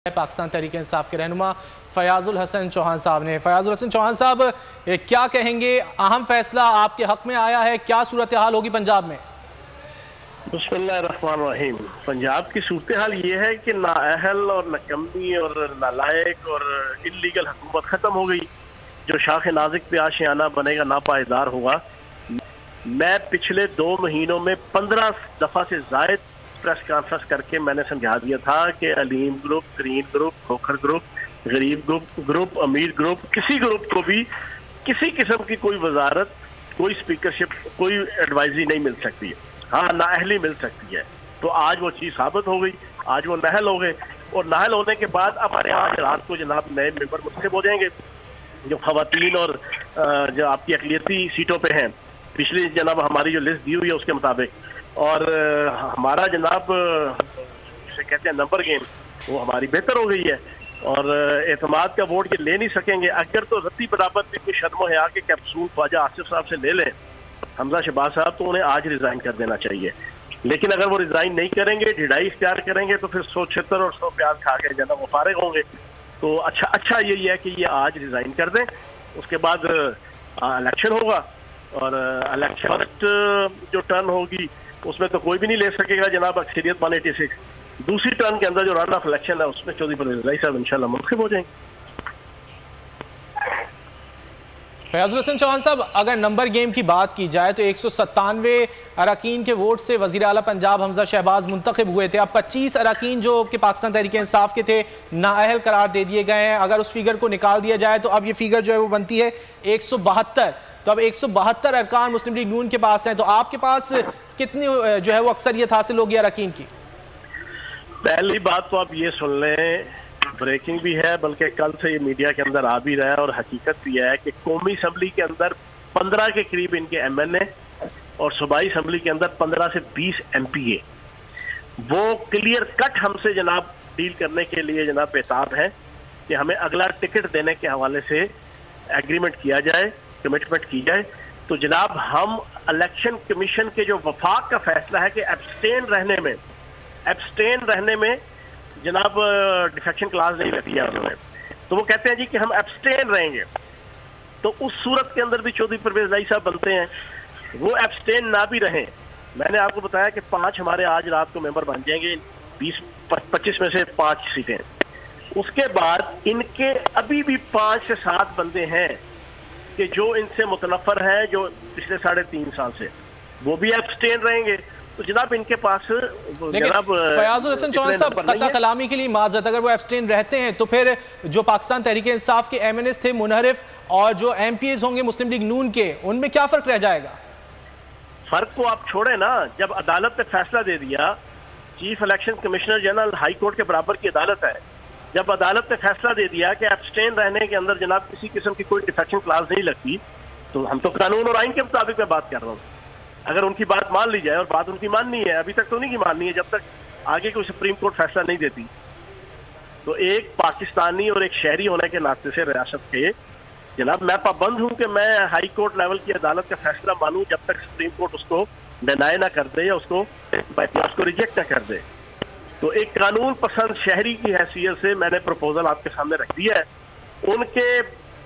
पाकिस्तान तहरीक इंसाफ के रहनुमा फयाजुल हसन चौहान साहब ने। फयाजुल हसन चौहान साहब, क्या कहेंगे? अहम फैसला आपके हक में आया है, क्या सूरत हाल होगी पंजाब में? बिस्मिल्लाहिर्रहमानिर्रहीम। पंजाब की सूरत हाल ये है कि नाअहल और नकम्मी और नालायक और इल्लीगल हुकूमत खत्म हो गई। जो शाख नाजिक पे आशियाना बनेगा नापायदार होगा। मैं पिछले 2 महीनों में 15 दफा से जायद प्रेस कॉन्फ्रेंस करके मैंने समझा दिया था कि Aleem group, green group, Khokhar group, गरीब ग्रुप, अमीर ग्रुप, किसी ग्रुप को भी किसी किस्म की कोई वजारत, कोई स्पीकरशिप, कोई एडवाइजरी नहीं मिल सकती है। हाँ, नाअहली मिल सकती है। तो आज वो चीज़ साबित हो गई। आज वो नाअहल हो गए और नाअहल होने के बाद अब हमारे आज रात को जनाब नए मेंबर मुंतखब हो जाएंगे जो खवातीन और जो आपकी अक़लियती सीटों पे हैं। पिछली जनाब हमारी जो लिस्ट दी हुई है उसके मुताबिक, और हमारा जनाब जिसे कहते हैं नंबर गेम, वो हमारी बेहतर हो गई है और एतमाद का वोट ये ले नहीं सकेंगे। अगर तो रत्ती बराबर भी कोई शर्म हया के कैप्सूल ख्वाजा आसिफ साहब से ले लें, हमजा शहबाज साहब, तो उन्हें आज रिजाइन कर देना चाहिए। लेकिन अगर वो रिजाइन नहीं करेंगे, ढिलाई इख्तियार करेंगे, तो फिर 100 छितर और 100 प्याज खा के जनाब वो फारिग होंगे। तो अच्छा यही है कि ये आज रिजाइन कर दें। उसके बाद इलेक्शन होगा और इलेक्शन जो टर्न होगी उसमें तो कोई भी नहीं ले सकेगा जनाब अक्सरियत 186। दूसरी टर्न के अंदर जो रन ऑफ इलेक्शन है उसमें चौधरी परवेज इलाही साहब इंशाल्लाह मुंतखब हो जाएंगे। फयाजुल हसन चौहान साहब, अगर नंबर गेम की बात की जाए तो 197 अरकान के वोट से वज़ीर आला पंजाब हमजा शहबाज मुंतखब हुए थे। अब 25 अरकान जो कि पाकिस्तान तहरीक इंसाफ के थे नाअहल करार दे दिए गए हैं। अगर उस फिगर को निकाल दिया जाए तो अब ये फिगर जो है वो बनती है 172। तो अब 172 अरकान मुस्लिम लीग नून के पास हैं। तो आपके पास कितनी जो है वो अक्सरियत हासिल होगी अरकान की? पहली बात तो आप ये सुन लें, ब्रेकिंग भी है, बल्कि कल से ये मीडिया के अंदर आ भी रहा है और हकीकत भी है कि कौमी असम्बली के अंदर 15 के करीब इनके MNA और सूबाई असम्बली के अंदर 15 से 20 MPA वो क्लियर कट हमसे जनाब डील करने के लिए जनाब बेताब है कि हमें अगला टिकट देने के हवाले से एग्रीमेंट किया जाए, कमिटमेंट की जाए। तो जनाब हम इलेक्शन कमीशन के जो वफाक का फैसला है कि एब्सटेन रहने में जनाब डिफेक्शन क्लास नहीं रखी है उन्होंने, तो वो कहते हैं जी कि हम एब्सटेन रहेंगे। तो उस सूरत के अंदर भी चौधरी परवेज इलाही साहब बनते हैं, वो एब्सटेन ना भी रहें। मैंने आपको बताया कि 5 हमारे आज रात को मेंबर बन जाएंगे, 20-25 में से 5 सीटें। उसके बाद इनके अभी भी 5 से 7 बंदे हैं कि जो इनसे मुतनफर है, जो पिछले 3.5 साल से, वो भी एब्सटेन रहेंगे। तो जनाब इनके पास जनाब फयाजुल हसन चौहान साहब, कता कलामी के लिए माजरत, अगर वो एब्सटेन रहते हैं तो फिर जो पाकिस्तान तहरीक इंसाफ के MNAs थे मुनहरिफ और जो MPAs होंगे मुस्लिम लीग नून के, उनमें क्या फर्क रह जाएगा? फर्क को आप छोड़े ना, जब अदालत ने फैसला दे दिया, chief election commissioner general high court के बराबर की अदालत है, जब अदालत ने फैसला दे दिया कि एब्सटेन रहने के अंदर जनाब किसी किस्म की कोई डिफेक्शन क्लास नहीं लगती, तो हम तो कानून और आइन के मुताबिक मैं बात कर रहा हूँ। अगर उनकी बात मान ली जाए, और बात उनकी माननी है, अभी तक तो उन्हीं की माननी है जब तक आगे कोई सुप्रीम कोर्ट फैसला नहीं देती। तो एक पाकिस्तानी और एक शहरी होने के नाते से रियासत के जनाब मैं पाबंद हूँ कि मैं हाई कोर्ट लेवल की अदालत का फैसला मानूं जब तक सुप्रीम कोर्ट उसको डिनाई ना कर दे या उसको रिजेक्ट ना कर दे। तो एक कानून पसंद शहरी की हैसियत से मैंने प्रपोजल आपके सामने रख दिया है। उनके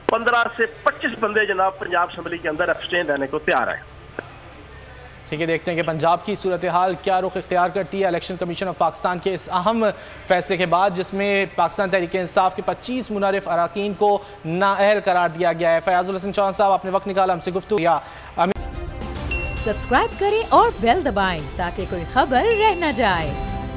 15 से 25 बंदे जनाब पंजाब असम्बली के अंदर एब्सटेन रहने को तैयार है। ठीक है, देखते हैं कि पंजाब की सूरत हाल क्या रुख इख्तियार करती है इलेक्शन कमीशन ऑफ पाकिस्तान के इस अहम फैसले के बाद, जिसमें पाकिस्तान तहरीक इंसाफ के 25 मुनहरिफ अरकान को नाअहल करार दिया गया है। फयाजुल हसन चौहान साहब, आपने वक्त निकाला हमसे गुफ्तगू किया। सब्सक्राइब करें और बेल दबाएं ताकि कोई खबर रह न जाए।